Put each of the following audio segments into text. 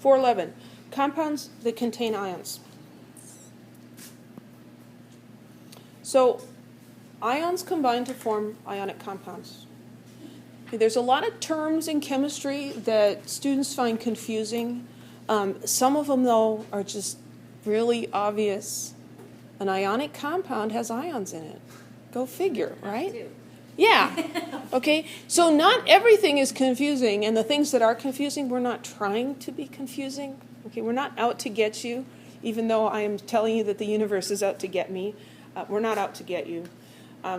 411. Compounds that contain ions. So ions combine to form ionic compounds. Okay, there's a lot of terms in chemistry that students find confusing. Some of them, though, are just really obvious. An ionic compound has ions in it. Go figure, right? Yeah. Okay, so not everything is confusing, and the things that are confusing, we're not trying to be confusing. Okay, we're not out to get you, even though I am telling you that the universe is out to get me. We're not out to get you.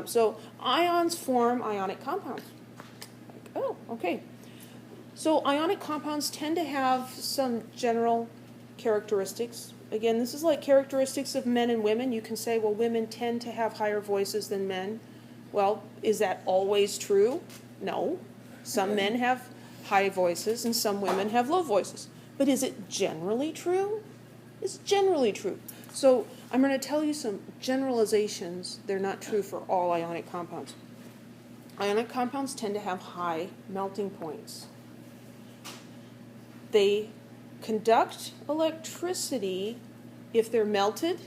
So ions form ionic compounds. Oh, okay. So ionic compounds tend to have some general characteristics. Again, this is like characteristics of men and women. You can say, well, women tend to have higher voices than men. Well, is that always true? No. Some men have high voices and some women have low voices. But is it generally true? It's generally true. So I'm going to tell you some generalizations. They're not true for all ionic compounds. Ionic compounds tend to have high melting points. They conduct electricity if they're melted,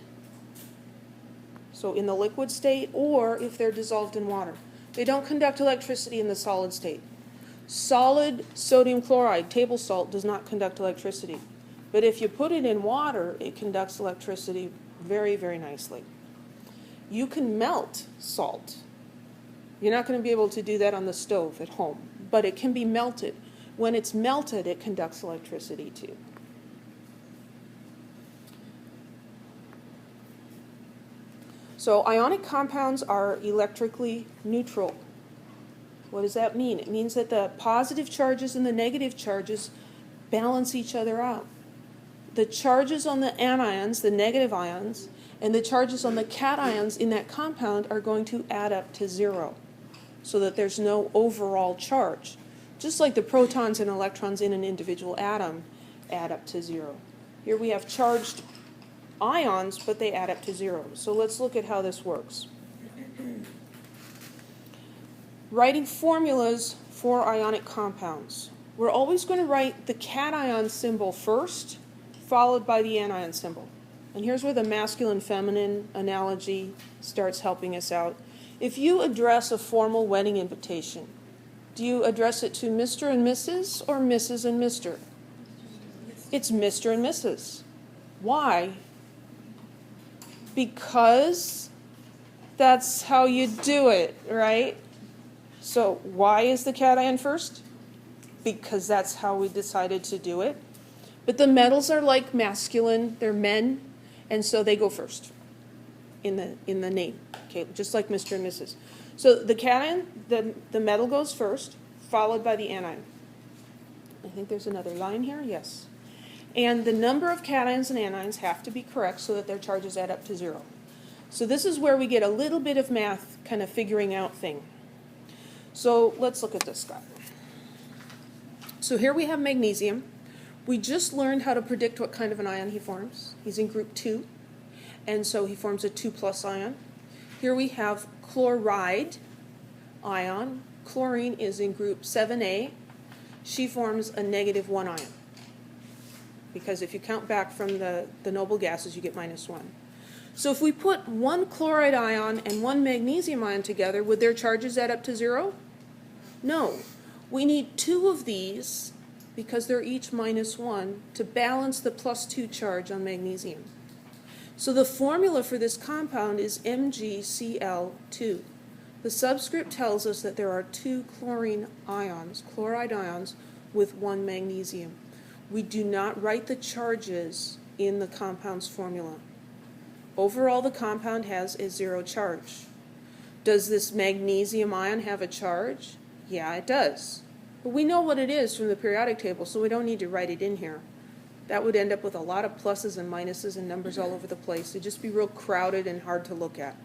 so in the liquid state, or if they're dissolved in water. They don't conduct electricity in the solid state. Solid sodium chloride, table salt, does not conduct electricity. But if you put it in water, it conducts electricity very, very nicely. You can melt salt. You're not going to be able to do that on the stove at home, but it can be melted. When it's melted, it conducts electricity too. So ionic compounds are electrically neutral. What does that mean? It means that the positive charges and the negative charges balance each other out. The charges on the anions, the negative ions, and the charges on the cations in that compound are going to add up to zero, so that there's no overall charge. Just like the protons and electrons in an individual atom add up to zero. Here we have charged ions, but they add up to zero. So let's look at how this works. Writing formulas for ionic compounds. We're always going to write the cation symbol first, followed by the anion symbol. And here's where the masculine-feminine analogy starts helping us out. If you address a formal wedding invitation, do you address it to Mr. and Mrs. or Mrs. and Mr.? It's Mr. and Mrs. Why? Because that's how you do it, right? So why is the cation first? Because that's how we decided to do it. But the metals are like masculine, they're men, and so they go first in the name, okay, just like Mr. and Mrs. So the cation, the metal goes first, followed by the anion. I think there's another line here, yes. And the number of cations and anions have to be correct so that their charges add up to zero. So this is where we get a little bit of math kind of figuring out thing. So let's look at this guy. So here we have magnesium. We just learned how to predict what kind of an ion he forms. He's in group 2, and so he forms a 2+ ion. Here we have chloride ion. Chlorine is in group 7A. She forms a -1 ion, because if you count back from the noble gases, you get -1. So if we put one chloride ion and one magnesium ion together, would their charges add up to zero? No. We need two of these, because they're each -1, to balance the +2 charge on magnesium. So the formula for this compound is MgCl2. The subscript tells us that there are 2 chlorine ions, chloride ions, with 1 magnesium. We do not write the charges in the compound's formula. Overall, the compound has a 0 charge. Does this magnesium ion have a charge? Yeah, it does. But we know what it is from the periodic table, so we don't need to write it in here. That would end up with a lot of pluses and minuses and numbers all over the place. It'd just be real crowded and hard to look at.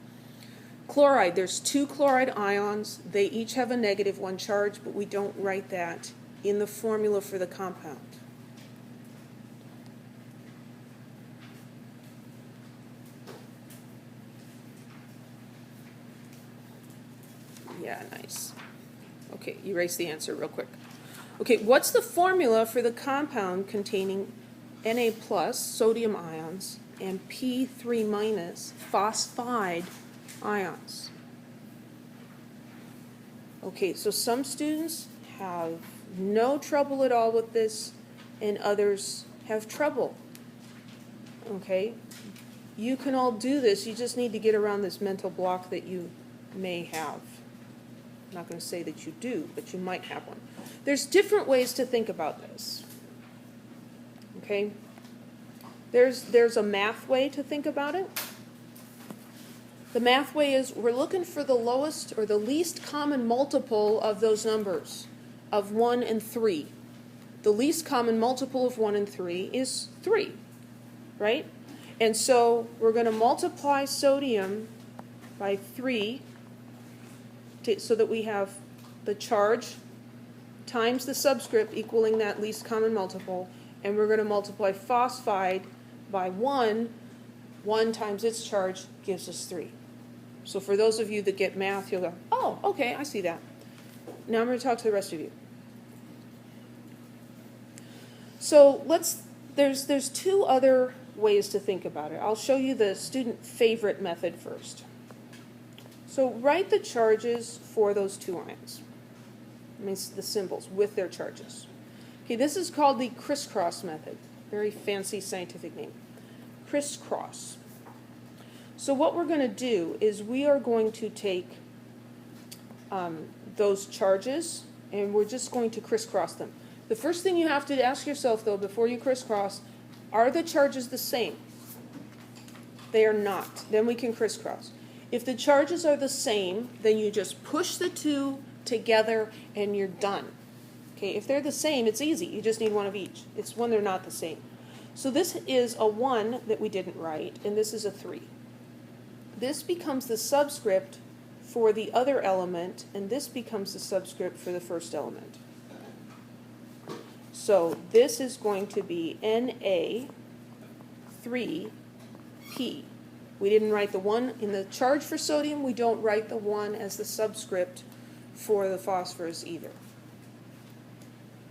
Chloride, there's 2 chloride ions. They each have a -1 charge, but we don't write that in the formula for the compound. Yeah, nice. Okay, erase the answer real quick. Okay, what's the formula for the compound containing Na plus sodium ions and P3 minus phosphide ions. Okay, so some students have no trouble at all with this, and others have trouble. Okay, you can all do this, you just need to get around this mental block that you may have. I'm not going to say that you do, but you might have one. There's different ways to think about this. Okay, there's a math way to think about it. The math way is we're looking for the lowest or the least common multiple of those numbers, of 1 and 3. The least common multiple of 1 and 3 is 3, right? And so we're going to multiply sodium by 3 so that we have the charge times the subscript equaling that least common multiple, and we're going to multiply phosphide by 1. 1 times its charge gives us 3. So for those of you that get math, you'll go, oh, okay, I see that. Now I'm going to talk to the rest of you. So there's two other ways to think about it. I'll show you the student favorite method first. So write the charges for those two ions. I mean the symbols with their charges. Okay, this is called the Crisscross Method. Very fancy scientific name. Crisscross. So what we're going to do is we are going to take those charges and we're just going to crisscross them. The first thing you have to ask yourself, though, before you crisscross, are the charges the same? They are not. Then we can crisscross. If the charges are the same, then you just push the two together and you're done. Okay, if they're the same, it's easy. You just need one of each. It's when they're not the same. So this is a 1 that we didn't write, and this is a 3. This becomes the subscript for the other element, and this becomes the subscript for the first element. So this is going to be Na3P. We didn't write the 1 in the charge for sodium. We don't write the 1 as the subscript for the phosphorus either.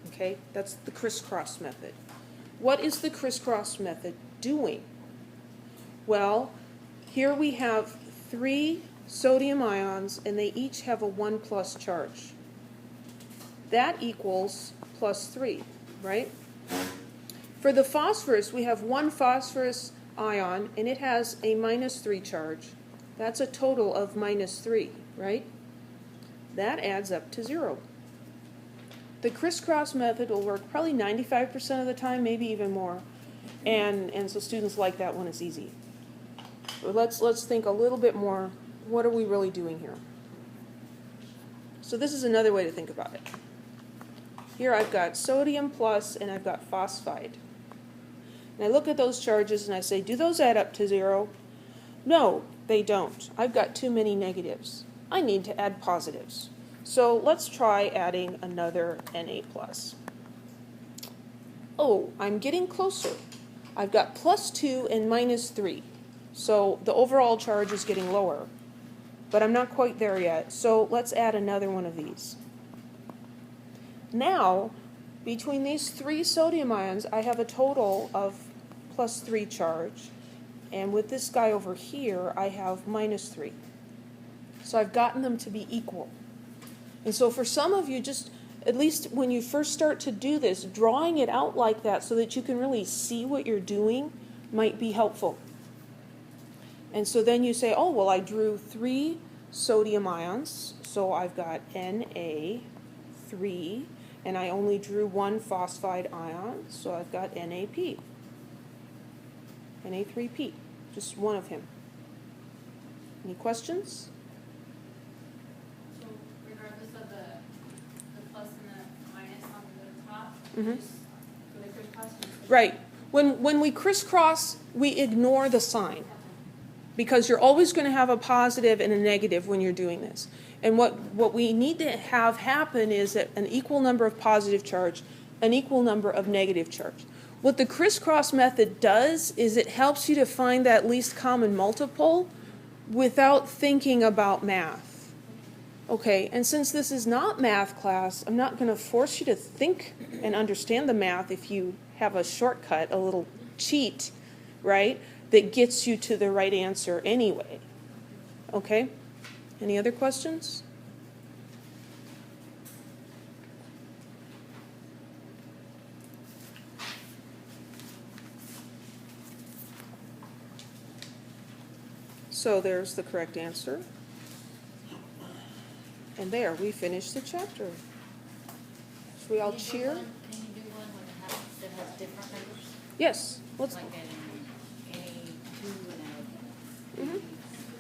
Okay, that's the crisscross method. What is the crisscross method doing? Well, here we have 3 sodium ions, and they each have a 1 plus charge. That equals plus 3, right? For the phosphorus, we have 1 phosphorus ion, and it has a minus 3 charge. That's a total of minus 3, right? That adds up to 0. The crisscross method will work probably 95% of the time, maybe even more. And so students like that one, it's easy. But let's think a little bit more, what are we really doing here? So this is another way to think about it. Here I've got sodium plus and I've got phosphide. And I look at those charges and I say, do those add up to 0? No, they don't. I've got too many negatives. I need to add positives. So let's try adding another Na plus. Oh, I'm getting closer. I've got plus 2 and minus 3. So the overall charge is getting lower. But I'm not quite there yet. So let's add another one of these. Now, between these 3 sodium ions, I have a total of plus 3 charge. And with this guy over here, I have minus 3. So I've gotten them to be equal. And so for some of you, just at least when you first start to do this, drawing it out like that so that you can really see what you're doing might be helpful. And so then you say, oh, well, I drew 3 sodium ions, so I've got Na3, and I only drew 1 phosphide ion, so I've got NaP. Na3P, just one of him. Any questions? So regardless of the plus and the minus on the top, Mm-hmm. just for the crisscross? Right. When we crisscross, we ignore the sign, because you're always going to have a positive and a negative when you're doing this. And what we need to have happen is that an equal number of positive charge, an equal number of negative charge. What the crisscross method does is it helps you to find that least common multiple without thinking about math. Okay, and since this is not math class, I'm not going to force you to think and understand the math if you have a shortcut, a little cheat, right, that gets you to the right answer anyway. Okay? Any other questions? So there's the correct answer. And there, we finished the chapter. Should we all cheer? Can you do one that has different numbers? Yes. Let's. Like an A2 and Mhm. a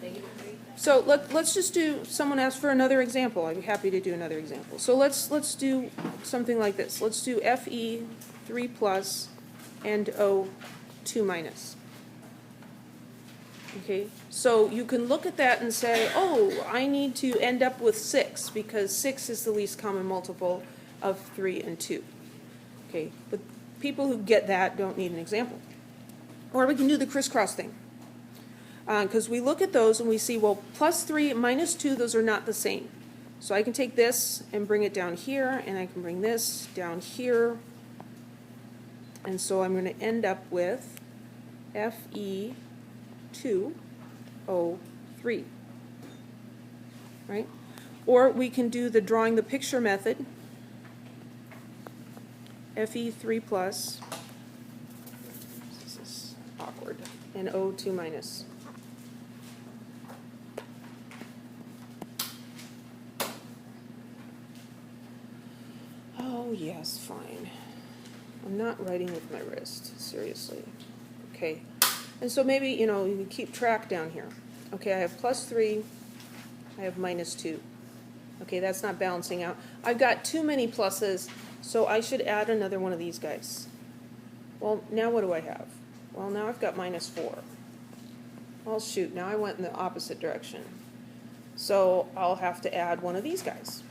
negative 3? So let's just do. Someone asked for another example. I'd be happy to do another example. So let's do something like this. Let's do Fe 3 plus and O 2 minus. Okay, so you can look at that and say, oh, I need to end up with 6 because 6 is the least common multiple of 3 and 2. Okay, but people who get that don't need an example. Or we can do the crisscross thing. Because we look at those and we see, well, plus 3 and minus 2, those are not the same. So I can take this and bring it down here, and I can bring this down here. And so I'm going to end up with Fe 2O3, right? Or we can do the drawing the picture method, Fe3 plus, this is awkward, and O2 minus. Oh yes, fine. I'm not writing with my wrist, seriously. Okay. And so maybe, you can keep track down here. Okay, I have plus 3, I have minus 2. Okay, that's not balancing out. I've got too many pluses, so I should add another one of these guys. Well, now what do I have? Well, now I've got minus 4. Well, shoot, now I went in the opposite direction. So I'll have to add one of these guys.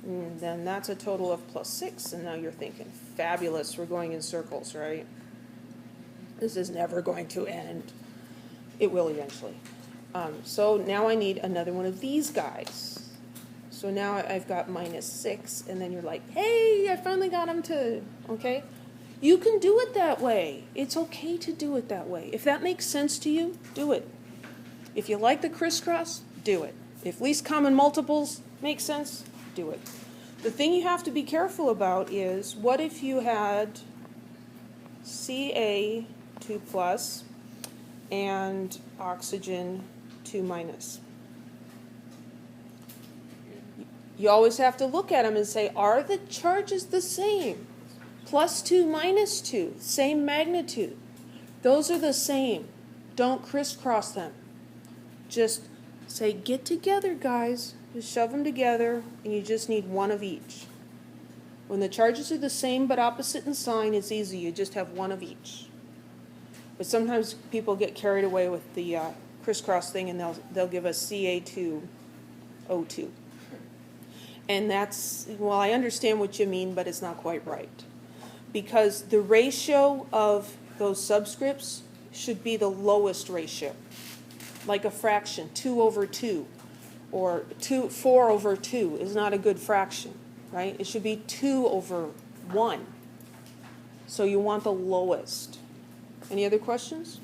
And then that's a total of plus 6, and now you're thinking, fabulous, we're going in circles, right? This is never going to end. It will eventually. So now I need another one of these guys. So now I've got minus 6, and then you're like, hey, I finally got them to, okay? You can do it that way. It's okay to do it that way. If that makes sense to you, do it. If you like the crisscross, do it. If least common multiples make sense, do it. The thing you have to be careful about is, what if you had Ca 2 plus and oxygen 2 minus? You always have to look at them and say, are the charges the same? Plus 2, minus 2, same magnitude. Those are the same. Don't crisscross them. Just say, get together, guys. Just shove them together, and you just need one of each. When the charges are the same but opposite in sign, it's easy. You just have one of each. But sometimes people get carried away with the crisscross thing, and they'll give us Ca2O2. And that's, well, I understand what you mean, but it's not quite right. Because the ratio of those subscripts should be the lowest ratio. Like a fraction, 2 over 2, or 4 over 2 is not a good fraction, right? It should be 2 over 1. So you want the lowest. Any other questions?